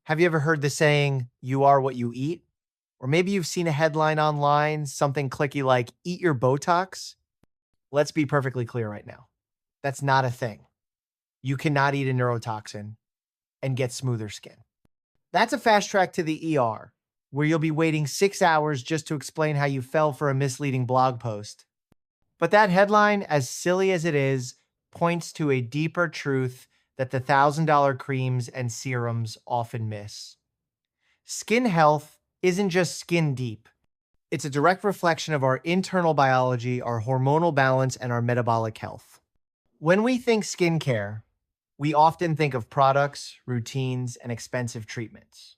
Have you ever heard the saying, you are what you eat? Or maybe you've seen a headline online, something clicky like, eat your Botox? Let's be perfectly clear right now. That's not a thing. You cannot eat a neurotoxin and get smoother skin. That's a fast track to the ER, where you'll be waiting 6 hours just to explain how you fell for a misleading blog post. But that headline, as silly as it is, points to a deeper truth that the $1,000 creams and serums often miss. Skin health isn't just skin deep. It's a direct reflection of our internal biology, our hormonal balance, and our metabolic health. When we think skincare, we often think of products, routines, and expensive treatments.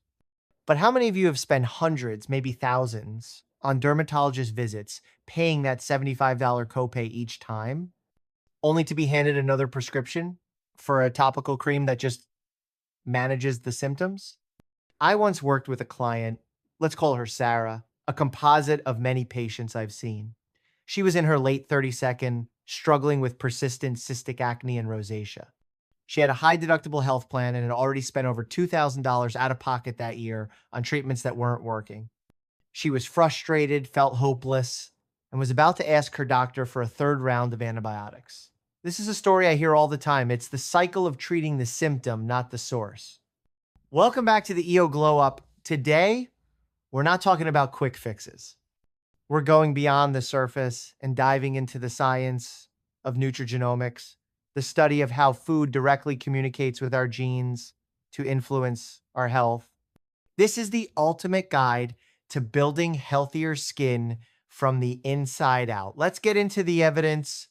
But how many of you have spent hundreds, maybe thousands, on dermatologist visits, paying that $75 copay each time, only to be handed another prescription for a topical cream that just manages the symptoms? I once worked with a client, let's call her Sarah, a composite of many patients I've seen. She was in her late 32nd, struggling with persistent cystic acne and rosacea. She had a high deductible health plan and had already spent over $2,000 out of pocket that year on treatments that weren't working. She was frustrated, felt hopeless, and was about to ask her doctor for a third round of antibiotics. This is a story I hear all the time. It's the cycle of treating the symptom, not the source. Welcome back to the EO Glow Up. Today, we're not talking about quick fixes. We're going beyond the surface and diving into the science of nutrigenomics, the study of how food directly communicates with our genes to influence our health. This is the ultimate guide to building healthier skin from the inside out. Let's get into the evidence.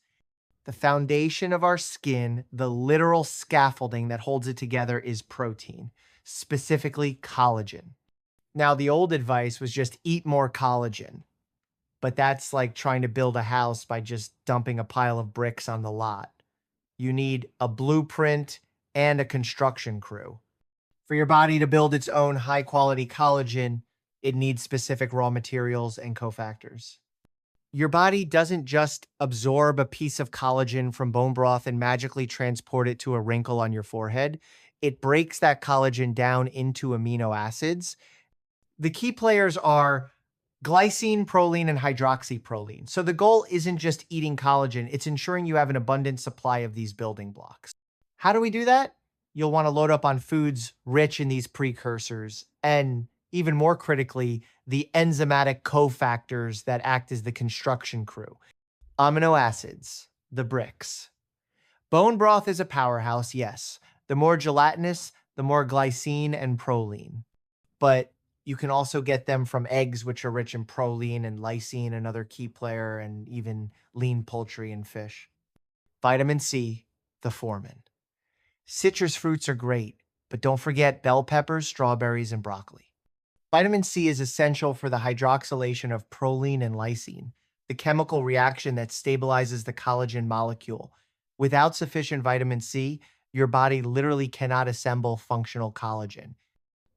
The foundation of our skin, the literal scaffolding that holds it together, is protein, specifically collagen. Now, the old advice was just eat more collagen, but that's like trying to build a house by just dumping a pile of bricks on the lot. You need a blueprint and a construction crew. For your body to build its own high-quality collagen, it needs specific raw materials and cofactors. Your body doesn't just absorb a piece of collagen from bone broth and magically transport it to a wrinkle on your forehead. It breaks that collagen down into amino acids. The key players are glycine, proline, and hydroxyproline. So the goal isn't just eating collagen, it's ensuring you have an abundant supply of these building blocks. How do we do that? You'll want to load up on foods rich in these precursors, and even more critically, the enzymatic cofactors that act as the construction crew. Amino acids, the bricks. Bone broth is a powerhouse, yes. The more gelatinous, the more glycine and proline. But you can also get them from eggs, which are rich in proline and lysine, another key player, and even lean poultry and fish. Vitamin C, the foreman. Citrus fruits are great, but don't forget bell peppers, strawberries, and broccoli. Vitamin C is essential for the hydroxylation of proline and lysine, the chemical reaction that stabilizes the collagen molecule. Without sufficient vitamin C, your body literally cannot assemble functional collagen.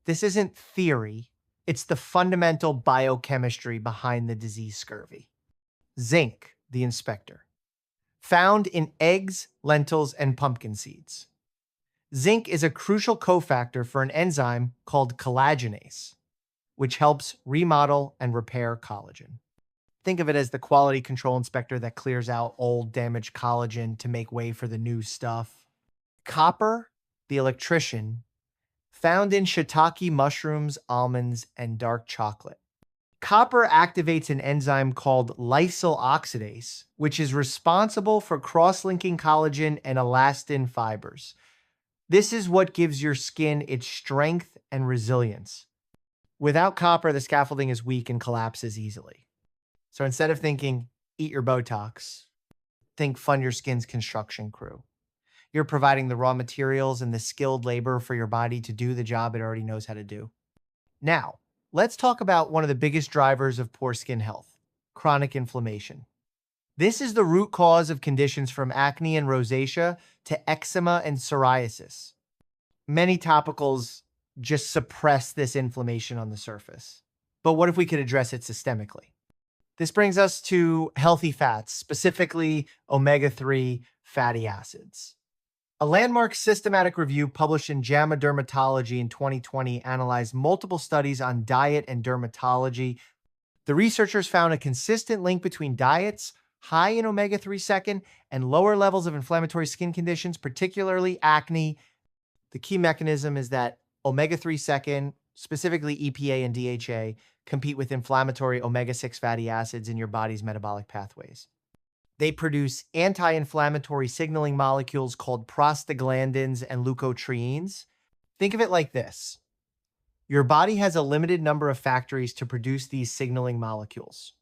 This isn't theory, it's the fundamental biochemistry behind the disease scurvy. Zinc, the inspector. Found in eggs, lentils, and pumpkin seeds. Zinc is a crucial cofactor for an enzyme called collagenase, which helps remodel and repair collagen. Think of it as the quality control inspector that clears out old damaged collagen to make way for the new stuff. Copper, the electrician, found in shiitake mushrooms, almonds, and dark chocolate. Copper activates an enzyme called lysyl oxidase, which is responsible for cross-linking collagen and elastin fibers. This is what gives your skin its strength and resilience. Without copper, the scaffolding is weak and collapses easily. So instead of thinking, eat your Botox, think fund your skin's construction crew. You're providing the raw materials and the skilled labor for your body to do the job it already knows how to do. Now, let's talk about one of the biggest drivers of poor skin health, chronic inflammation. This is the root cause of conditions from acne and rosacea to eczema and psoriasis. Many topicals just suppress this inflammation on the surface. But what if we could address it systemically? This brings us to healthy fats, specifically omega-3 fatty acids. A landmark systematic review published in JAMA Dermatology in 2020 analyzed multiple studies on diet and dermatology. The researchers found a consistent link between diets high in omega-3 second and lower levels of inflammatory skin conditions, particularly acne. The key mechanism is that omega-3 second, specifically EPA and DHA, compete with inflammatory omega-6 fatty acids in your body's metabolic pathways. They produce anti-inflammatory signaling molecules called prostaglandins and leukotrienes. Think of it like this. Your body has a limited number of factories to produce these signaling molecules.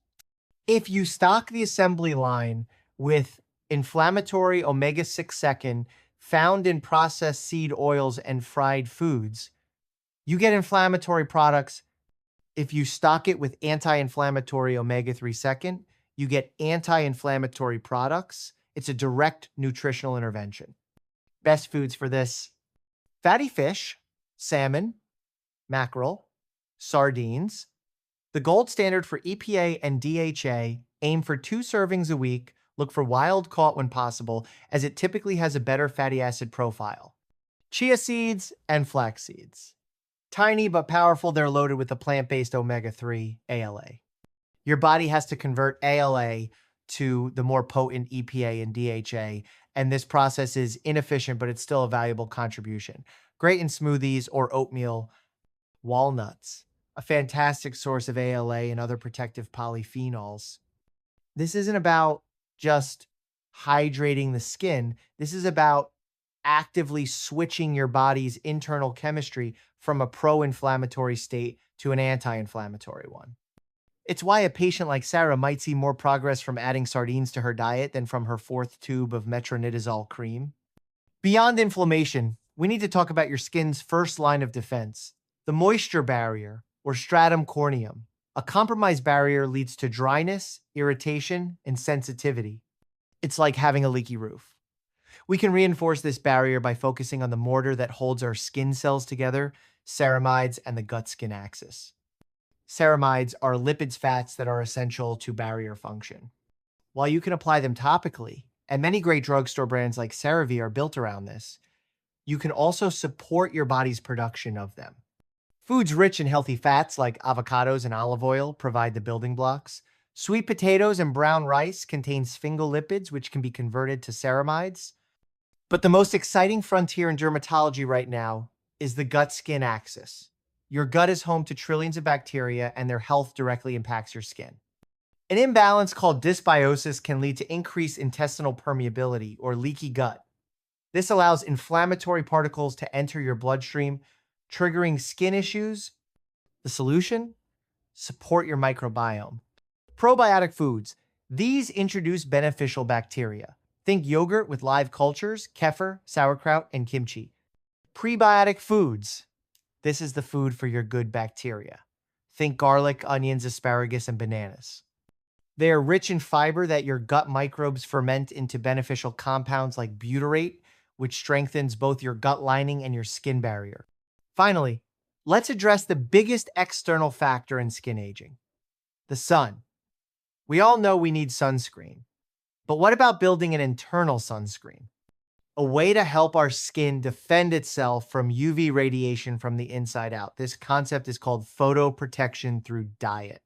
If you stock the assembly line with inflammatory omega-6 second found in processed seed oils and fried foods, you get inflammatory products. If you stock it with anti-inflammatory omega-3 second, you get anti-inflammatory products. It's a direct nutritional intervention. Best foods for this: fatty fish, salmon, mackerel, sardines. The gold standard for EPA and DHA, aim for 2 servings a week. Look for wild caught when possible, as it typically has a better fatty acid profile. Chia seeds and flax seeds. Tiny but powerful, they're loaded with the plant-based omega-3, ALA. Your body has to convert ALA to the more potent EPA and DHA, and this process is inefficient, but it's still a valuable contribution. Great in smoothies or oatmeal. Walnuts, a fantastic source of ALA and other protective polyphenols. This isn't about just hydrating the skin. This is about actively switching your body's internal chemistry from a pro-inflammatory state to an anti-inflammatory one. It's why a patient like Sarah might see more progress from adding sardines to her diet than from her 4th tube of metronidazole cream. Beyond inflammation, we need to talk about your skin's first line of defense, the moisture barrier, or stratum corneum. A compromised barrier leads to dryness, irritation, and sensitivity. It's like having a leaky roof. We can reinforce this barrier by focusing on the mortar that holds our skin cells together, ceramides, and the gut-skin axis. Ceramides are lipids fats that are essential to barrier function. While you can apply them topically, and many great drugstore brands like CeraVe are built around this, you can also support your body's production of them. Foods rich in healthy fats like avocados and olive oil provide the building blocks. Sweet potatoes and brown rice contain sphingolipids, which can be converted to ceramides. But the most exciting frontier in dermatology right now is the gut-skin axis. Your gut is home to trillions of bacteria, and their health directly impacts your skin. An imbalance called dysbiosis can lead to increased intestinal permeability or leaky gut. This allows inflammatory particles to enter your bloodstream, triggering skin issues. The solution? Support your microbiome. Probiotic foods. These introduce beneficial bacteria. Think yogurt with live cultures, kefir, sauerkraut, and kimchi. Prebiotic foods. This is the food for your good bacteria. Think garlic, onions, asparagus, and bananas. They are rich in fiber that your gut microbes ferment into beneficial compounds like butyrate, which strengthens both your gut lining and your skin barrier. Finally, let's address the biggest external factor in skin aging: the sun. We all know we need sunscreen, but what about building an internal sunscreen? A way to help our skin defend itself from UV radiation from the inside out. This concept is called photoprotection through diet.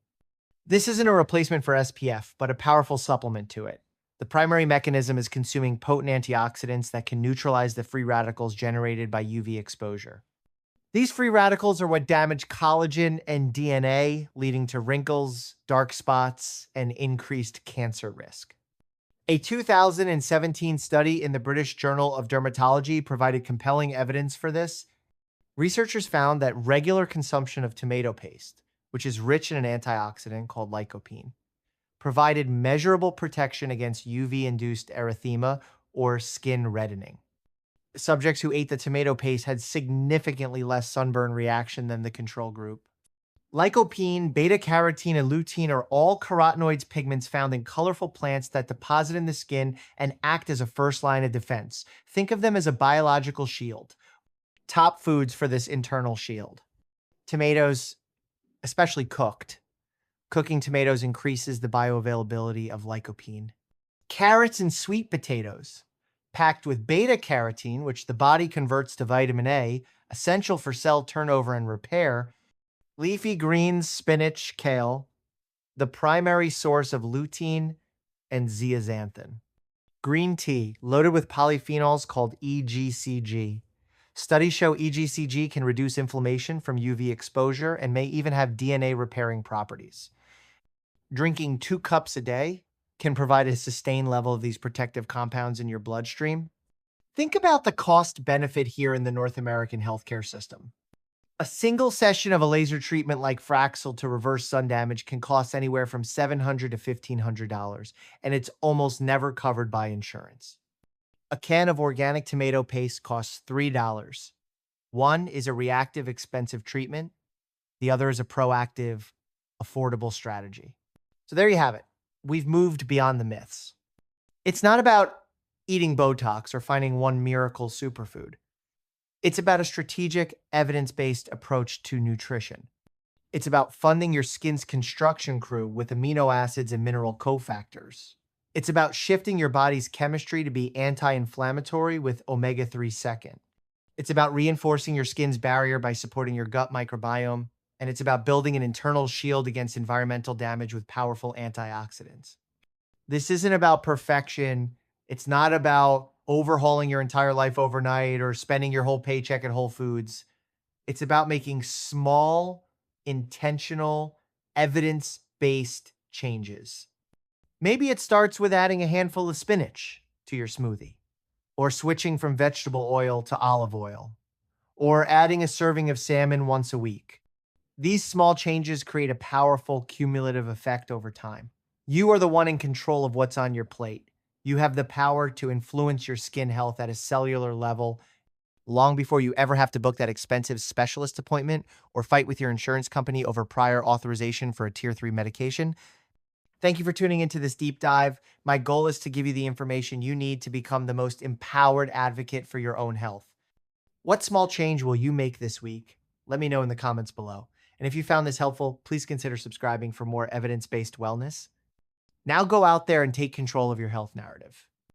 This isn't a replacement for SPF, but a powerful supplement to it. The primary mechanism is consuming potent antioxidants that can neutralize the free radicals generated by UV exposure. These free radicals are what damage collagen and DNA, leading to wrinkles, dark spots, and increased cancer risk. A 2017 study in the British Journal of Dermatology provided compelling evidence for this. Researchers found that regular consumption of tomato paste, which is rich in an antioxidant called lycopene, provided measurable protection against UV-induced erythema or skin reddening. Subjects who ate the tomato paste had significantly less sunburn reaction than the control group. Lycopene, beta-carotene, and lutein are all carotenoids pigments found in colorful plants that deposit in the skin and act as a first line of defense. Think of them as a biological shield. Top foods for this internal shield: tomatoes, especially cooked. Cooking tomatoes increases the bioavailability of lycopene. Carrots and sweet potatoes. packed with beta carotene, which the body converts to vitamin A, essential for cell turnover and repair. Leafy greens, spinach, kale, the primary source of lutein and zeaxanthin. Green tea, loaded with polyphenols called EGCG. Studies show EGCG can reduce inflammation from UV exposure and may even have DNA repairing properties. Drinking 2 cups a day can provide a sustained level of these protective compounds in your bloodstream. Think about the cost benefit here in the North American healthcare system. A single session of a laser treatment like Fraxel to reverse sun damage can cost anywhere from $700 to $1,500, and it's almost never covered by insurance. A can of organic tomato paste costs $3. One is a reactive, expensive treatment. The other is a proactive, affordable strategy. So there you have it. We've moved beyond the myths. It's not about eating Botox or finding one miracle superfood. It's about a strategic, evidence-based approach to nutrition. It's about funding your skin's construction crew with amino acids and mineral cofactors. It's about shifting your body's chemistry to be anti-inflammatory with omega-3 second. It's about reinforcing your skin's barrier by supporting your gut microbiome. And it's about building an internal shield against environmental damage with powerful antioxidants. This isn't about perfection. It's not about overhauling your entire life overnight or spending your whole paycheck at Whole Foods. It's about making small, intentional, evidence-based changes. Maybe it starts with adding a handful of spinach to your smoothie, or switching from vegetable oil to olive oil, or adding a serving of salmon once a week. These small changes create a powerful cumulative effect over time. You are the one in control of what's on your plate. You have the power to influence your skin health at a cellular level long before you ever have to book that expensive specialist appointment or fight with your insurance company over prior authorization for a Tier 3 medication. Thank you for tuning into this deep dive. My goal is to give you the information you need to become the most empowered advocate for your own health. What small change will you make this week? Let me know in the comments below. And if you found this helpful, please consider subscribing for more evidence-based wellness. Now go out there and take control of your health narrative.